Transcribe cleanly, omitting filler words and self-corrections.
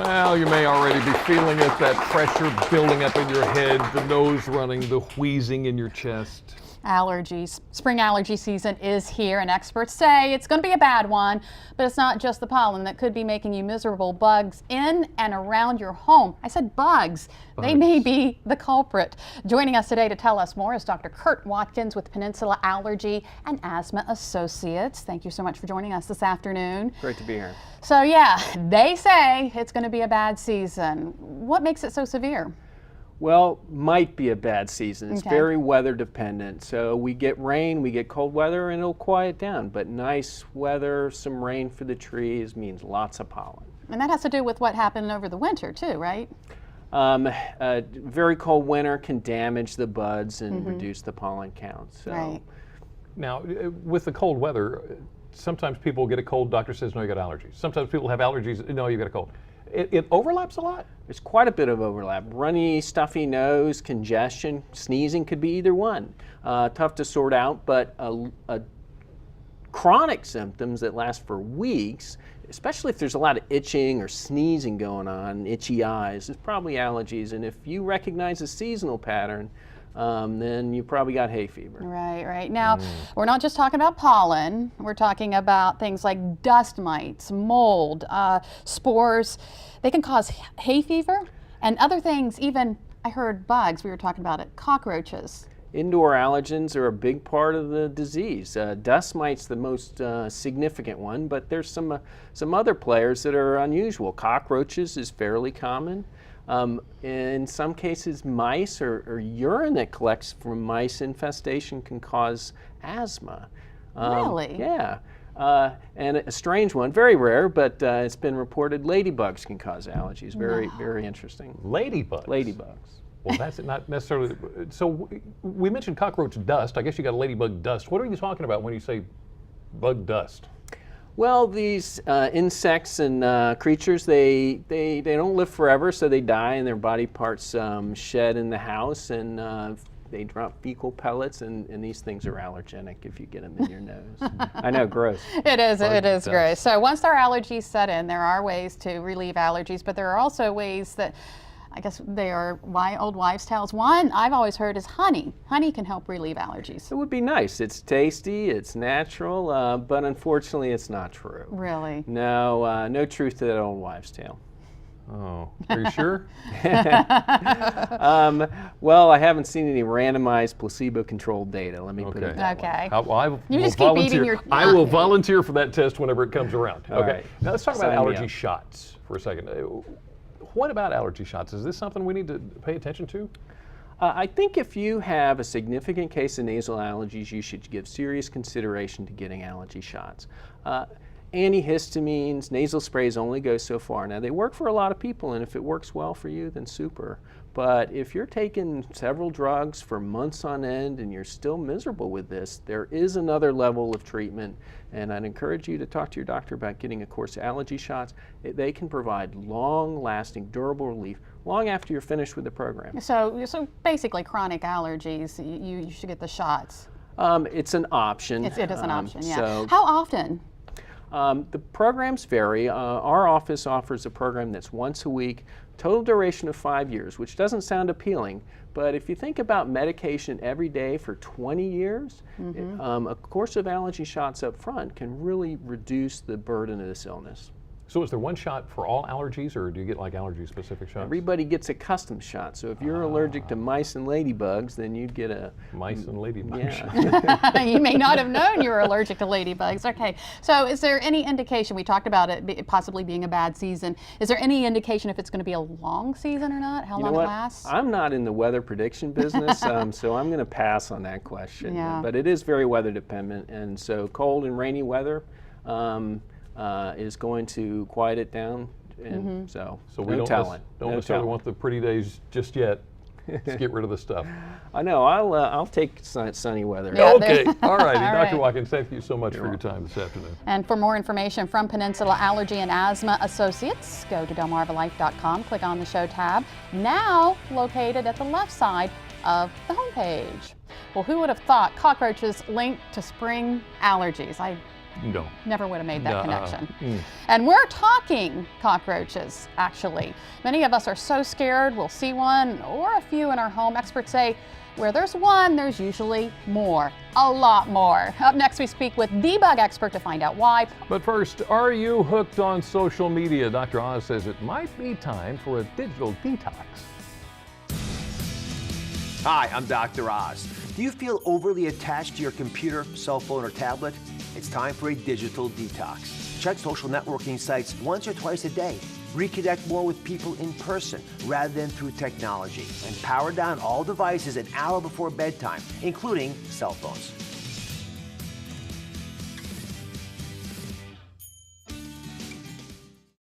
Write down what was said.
Well, you may already be feeling it, that pressure building up in your head, the nose running, the wheezing in your chest. Allergies. Spring allergy season is here, and experts say it's going to be a bad one, but it's not just the pollen that could be making you miserable. Bugs in and around your home. I said bugs. They may be the culprit. Joining us today to tell us more is Dr. Kurt Watkins with Peninsula Allergy and Asthma Associates. Thank you so much for joining us this afternoon. Great to be here. So yeah, they say it's going to be a bad season. What makes it so severe? Well, might be a bad season. It's Okay. very weather dependent. So we get rain, we get cold weather, and it'll quiet down. But nice weather, some rain for the trees means lots of pollen. And that has to do with what happened over the winter too, right? A very cold winter can damage the buds and reduce the pollen count. So. Right. Now, with the cold weather, sometimes people get a cold, doctor says, no, you got allergies. Sometimes people have allergies, no, you got a cold. It overlaps a lot? There's quite a bit of overlap. Runny, stuffy nose, congestion, sneezing could be either one. Tough to sort out, but chronic symptoms that last for weeks, especially if there's a lot of itching or sneezing going on, itchy eyes, is probably allergies. And if you recognize a seasonal pattern, then you probably got hay fever. Right, right. Now, we're not just talking about pollen. We're talking about things like dust mites, mold, spores. They can cause hay fever and other things, even, I heard bugs, we were talking about it, cockroaches. Indoor allergens are a big part of the disease. Dust mites the most significant one, but there's some other players that are unusual. Cockroaches is fairly common. In some cases, mice or urine that collects from mice infestation can cause asthma. Really? Yeah. And a strange one, very rare, but it's been reported ladybugs can cause allergies. Very interesting. Ladybugs? Ladybugs. Well, that's not necessarily. So we mentioned cockroach dust. I guess you got a ladybug dust. What are you talking about when you say bug dust? Well, these insects and creatures, they don't live forever, so they die and their body parts shed in the house, and they drop fecal pellets, and these things are allergenic if you get them in your nose. I know, gross. It is dust. gross. So once our allergies set in, there are ways to relieve allergies, but there are also ways that, I guess they are old wives' tales. One I've always heard is honey. Honey can help relieve allergies. It would be nice. It's tasty, it's natural, but unfortunately it's not true. Really? No, no truth to that old wives' tale. Oh, are you sure? Well, I haven't seen any randomized placebo-controlled data. Let me put it that way. Okay. You just keep eating your. I will volunteer for that test whenever it comes around. All Okay. right. Now let's talk about Sign me allergy up. shots for a second. What about allergy shots? Is this something we need to pay attention to? I think if you have a significant case of nasal allergies, you should give serious consideration to getting allergy shots. Antihistamines, nasal sprays only go so far. Now, they work for a lot of people, and if it works well for you, then super. But if you're taking several drugs for months on end and you're still miserable with this, there is another level of treatment, and I'd encourage you to talk to your doctor about getting a course of allergy shots. They can provide long-lasting, durable relief long after you're finished with the program. So basically, chronic allergies, you should get the shots. It's an option. It is an option, yeah. So, How often? the programs vary. Our office offers a program that's once a week, total duration of 5 years, which doesn't sound appealing, but if you think about medication every day for 20 years, a course of allergy shots up front can really reduce the burden of this illness. So is there one shot for all allergies, or do you get like allergy-specific shots? Everybody gets a custom shot, so if you're allergic to mice and ladybugs, then you'd get a... Mice and ladybugs. Yeah. You may not have known you were allergic to ladybugs. Okay, so is there any indication, we talked about it possibly being a bad season, is there any indication if it's going to be a long season or not? How long it lasts? I'm not in the weather prediction business, so I'm going to pass on that question. Yeah. But it is very weather dependent, and so cold and rainy weather is going to quiet it down, and so we don't necessarily want the pretty days just yet. Let's get rid of the stuff. I know. I'll take sunny weather. Yeah. Okay. All righty. All Dr. right. Watkins, thank you so much for your time this afternoon. And for more information from Peninsula Allergy and Asthma Associates, go to delmarvalife.com, click on the show tab, now located at the left side of the homepage. Well, who would have thought cockroaches linked to spring allergies? I No. Never would have made that Nuh-uh. connection. And we're talking cockroaches, actually. Many of us are so scared we'll see one or a few in our home. Experts say where there's one, there's usually more, a lot more. Up next, we speak with the bug expert to find out why. But first, are you hooked on social media? Dr. Oz says it might be time for a digital detox. Hi, I'm Dr. Oz. Do you feel overly attached to your computer, cell phone, or tablet? It's time for a digital detox. Check social networking sites once or twice a day. Reconnect more with people in person rather than through technology. And power down all devices an hour before bedtime, including cell phones.